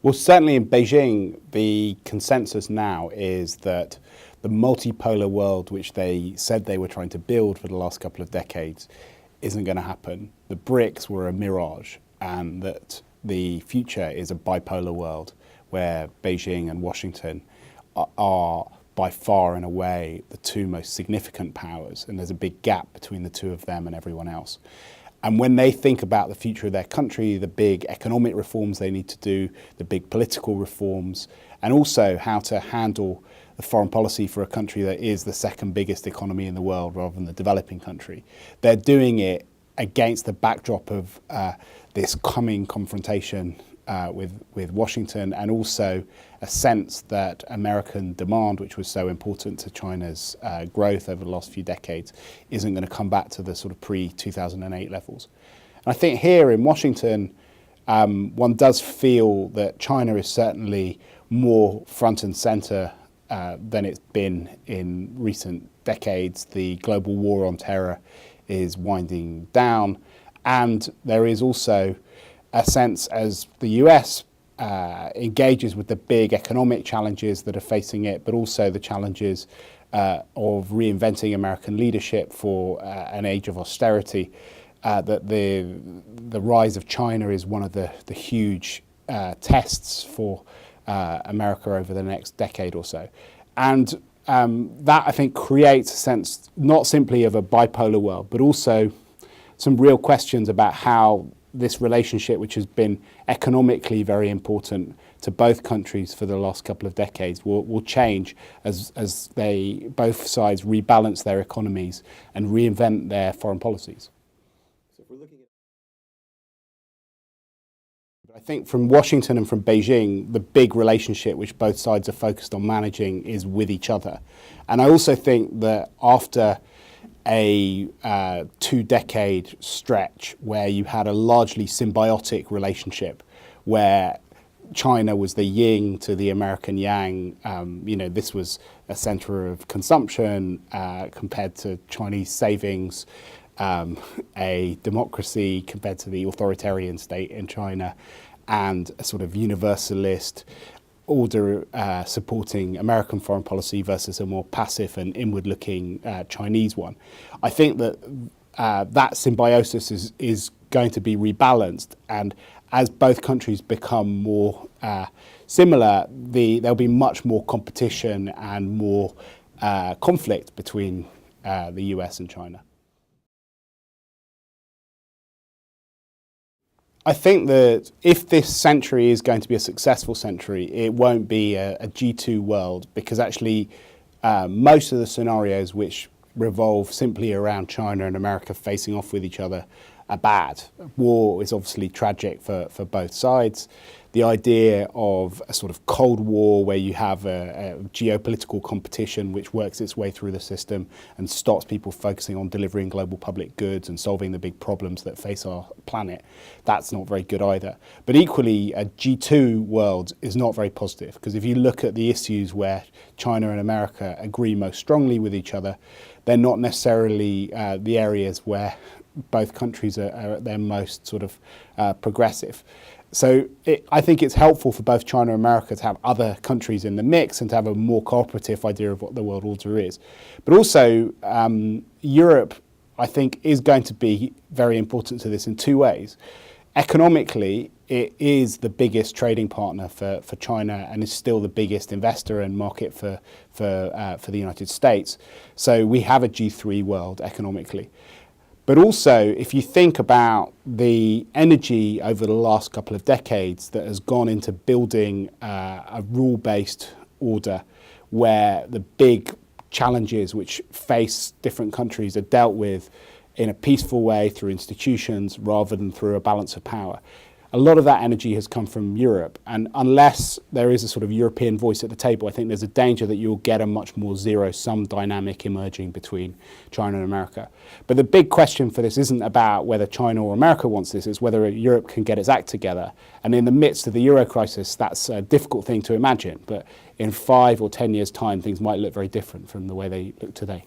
Well, certainly in Beijing, the consensus now is that the multipolar world, which they said they were trying to build for the last couple of decades, isn't going to happen. The BRICS were a mirage, and that the future is a bipolar world where Beijing and Washington are by far and away the two most significant powers, and there's a big gap between the two of them and everyone else. And when they think about the future of their country, the big economic reforms they need to do, the big political reforms, and also how to handle the foreign policy for a country that is the second biggest economy in the world rather than the developing country, they're doing it against the backdrop of this coming confrontation with Washington, and also a sense that American demand, which was so important to China's growth over the last few decades, isn't going to come back to the sort of pre-2008 levels. And I think here in Washington, one does feel that China is certainly more front and center than it's been in recent decades. The global war on terror is winding down, and there is also a sense as the US engages with the big economic challenges that are facing it, but also the challenges of reinventing American leadership for an age of austerity, that the rise of China is one of the huge tests for America over the next decade or so. And that, I think, creates a sense not simply of a bipolar world, but also some real questions about how this relationship, which has been economically very important to both countries for the last couple of decades, will change as they both sides rebalance their economies and reinvent their foreign policies. So if we're looking at, I think from Washington and from Beijing, the big relationship which both sides are focused on managing is with each other. And I also think that after a 2-decade stretch where you had a largely symbiotic relationship where China was the yin to the American yang. This was a center of consumption compared to Chinese savings, a democracy compared to the authoritarian state in China, and a sort of universalist order supporting American foreign policy versus a more passive and inward-looking Chinese one. I think that that symbiosis is going to be rebalanced, and as both countries become more similar, there'll be much more competition and more conflict between the US and China. I think that if this century is going to be a successful century, it won't be a G2 world, because actually most of the scenarios which revolve simply around China and America facing off with each other are bad. War is obviously tragic for both sides. The idea of a sort of Cold War where you have a geopolitical competition which works its way through the system and stops people focusing on delivering global public goods and solving the big problems that face our planet, that's not very good either. But equally, a G2 world is not very positive, because if you look at the issues where China and America agree most strongly with each other, they're not necessarily the areas where both countries are at their most sort of progressive. So I think it's helpful for both China and America to have other countries in the mix and to have a more cooperative idea of what the world order is. But also, Europe, I think, is going to be very important to this in two ways. Economically, it is the biggest trading partner for China and is still the biggest investor and market for the United States. So we have a G3 world economically. But also, if you think about the energy over the last couple of decades that has gone into building a rule-based order where the big challenges which face different countries are dealt with in a peaceful way through institutions rather than through a balance of power. A lot of that energy has come from Europe, and unless there is a sort of European voice at the table, I think there's a danger that you'll get a much more zero-sum dynamic emerging between China and America. But the big question for this isn't about whether China or America wants this, it's whether Europe can get its act together. And in the midst of the Euro crisis, that's a difficult thing to imagine, but in 5 or 10 years' time, things might look very different from the way they look today.